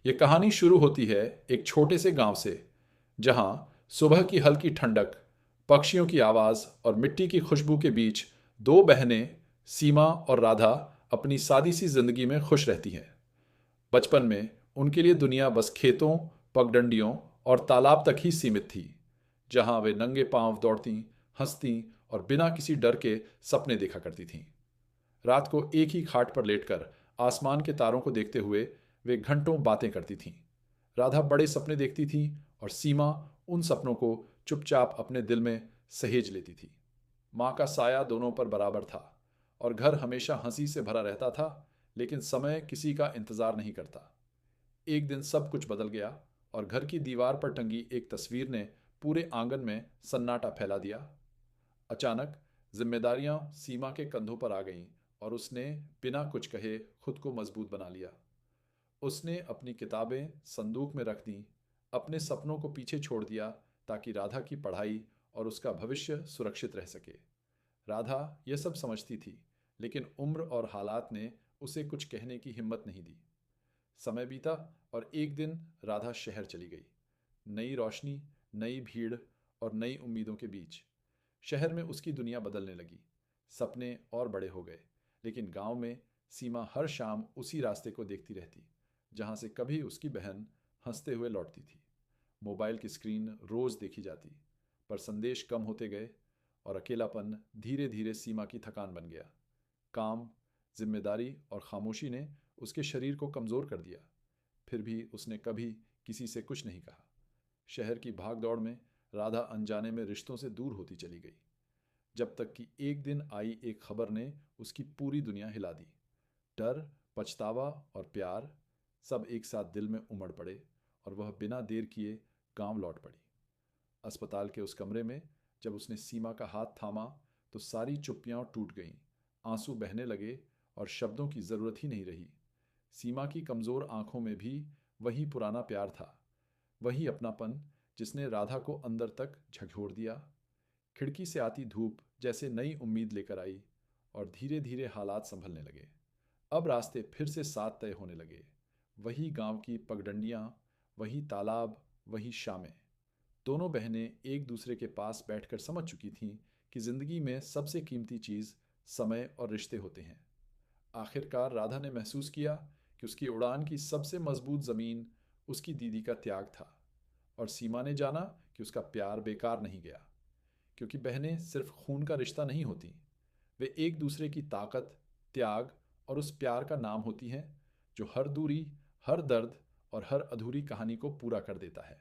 ये कहानी शुरू होती है एक छोटे से गांव से, जहां सुबह की हल्की ठंडक, पक्षियों की आवाज़ और मिट्टी की खुशबू के बीच दो बहनें, सीमा और राधा, अपनी सादी सी जिंदगी में खुश रहती हैं। बचपन में उनके लिए दुनिया बस खेतों, पगडंडियों और तालाब तक ही सीमित थी, जहां वे नंगे पांव दौड़ती, हंसती और बिना किसी डर के सपने देखा करती थीं। रात को एक ही खाट पर लेटकर आसमान के तारों को देखते हुए वे घंटों बातें करती थीं। राधा बड़े सपने देखती थी और सीमा उन सपनों को चुपचाप अपने दिल में सहेज लेती थी। माँ का साया दोनों पर बराबर था और घर हमेशा हंसी से भरा रहता था, लेकिन समय किसी का इंतजार नहीं करता। एक दिन सब कुछ बदल गया और घर की दीवार पर टंगी एक तस्वीर ने पूरे आंगन में सन्नाटा फैला दिया। अचानक जिम्मेदारियां सीमा के कंधों पर आ गईं और उसने बिना कुछ कहे खुद को मजबूत बना लिया। उसने अपनी किताबें संदूक में रख दी, अपने सपनों को पीछे छोड़ दिया ताकि राधा की पढ़ाई और उसका भविष्य सुरक्षित रह सके। राधा यह सब समझती थी, लेकिन उम्र और हालात ने उसे कुछ कहने की हिम्मत नहीं दी। समय बीता और एक दिन राधा शहर चली गई। नई रोशनी, नई भीड़ और नई उम्मीदों के बीच शहर में उसकी दुनिया बदलने लगी। सपने और बड़े हो गए, लेकिन गांव में सीमा हर शाम उसी रास्ते को देखती रहती, जहां से कभी उसकी बहन हंसते हुए लौटती थी। मोबाइल की स्क्रीन रोज देखी जाती, पर संदेश कम होते गए और अकेलापन धीरे धीरे सीमा की थकान बन गया। काम, जिम्मेदारी और खामोशी ने उसके शरीर को कमजोर कर दिया। फिर भी उसने कभी किसी से कुछ नहीं कहा। शहर की भागदौड़ में राधा अनजाने में रिश्तों से दूर होती चली गई, जब तक कि एक दिन आई एक खबर ने उसकी पूरी दुनिया हिला दी। डर, पछतावा और प्यार सब एक साथ दिल में उमड़ पड़े और वह बिना देर किए गांव लौट पड़ी। अस्पताल के उस कमरे में जब उसने सीमा का हाथ थामा, तो सारी चुप्पियां टूट गईं, आंसू बहने लगे और शब्दों की जरूरत ही नहीं रही। सीमा की कमजोर आंखों में भी वही पुराना प्यार था, वही अपनापन जिसने राधा को अंदर तक झकझोर दिया। खिड़की से आती धूप जैसे नई उम्मीद लेकर आई और धीरे धीरे हालात संभलने लगे। अब रास्ते फिर से साथ तय होने लगे। वही गांव की पगडंडियां, वही तालाब, वही शामें। दोनों बहनें एक दूसरे के पास बैठकर समझ चुकी थीं कि जिंदगी में सबसे कीमती चीज समय और रिश्ते होते हैं। आखिरकार राधा ने महसूस किया कि उसकी उड़ान की सबसे मजबूत जमीन उसकी दीदी का त्याग था, और सीमा ने जाना कि उसका प्यार बेकार नहीं गया, क्योंकि बहनें सिर्फ खून का रिश्ता नहीं होती, वे एक दूसरे की ताकत, त्याग और उस प्यार का नाम होती हैं जो हर दूरी, हर दर्द और हर अधूरी कहानी को पूरा कर देता है।